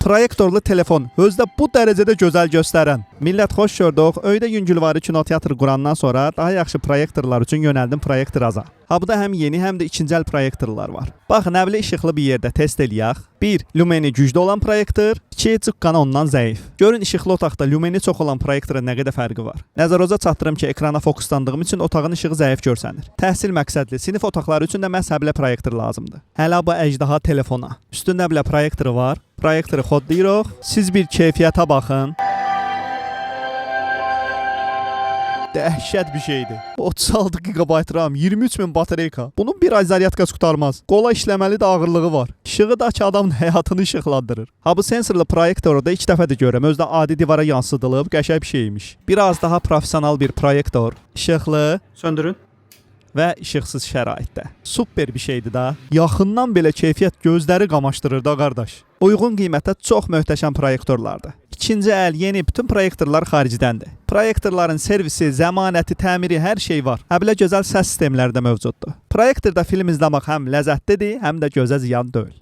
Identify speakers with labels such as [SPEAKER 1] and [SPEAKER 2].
[SPEAKER 1] Proyektorlu telefon özdə bu dərəcədə gözəl göstərən. Millət xoş gördük. Öydə Yüngülvari kinoteatr qurandan sonra daha yaxşı proyektorlar üçün yönəldim Proyektoraza. Burada həm yeni, həm də ikinci əl proyektorlar var. Bax, nəvli işıqlı bir yerdə test eləyək. 1. Lumeni güclü olan proyektor, 2. Cıqqana ondan zəif. Görün işıqlı otaqda lumeni çox olan proyektora nə qədər fərqi var. Nəzəroza çatdırım ki, ekrana fokuslandığım üçün otağın işığı zəif görsənir. Təhsil məqsədli sinif otaqları üçün də məhz proyektor lazımdır. Hələ bu əjdaha telefona. Üstündə belə proyektoru var. Proyektoru kodlayırıq. Siz bir keyfiyyətə baxın. Dəhşət bir şeydir. 36 GB RAM, 23.000 batareyka. Bunun bir ay zaryadkası qurtarmaz. Qola işləməli də ağırlığı var. İşığı da ki adamın həyatını işıqlandırır. Ha bu sensorlu proyektoru da ilk dəfədir görürəm. Özdə adi divara yansıdılıb, qəşəng bir şeymiş. Biraz daha professional bir proyektor. İşıqlı, söndürün. Və işıqsız şəraitdə. Super bir şeydir da. Yaxından belə keyfiyyət gözləri qamaşdırır da qardaş. Uyğun qiymətə çox möhtəşəm proyektorlardır. İkinci əl, yeni bütün proyektorlar xaricdəndir. Proyektorların servisi, zəmanəti, təmiri, hər şey var. Həblə gözəl səs sistemləri də mövcuddur. Proyektorda film izləmək həm ləzzətlidir, həm də gözə ziyan deyil.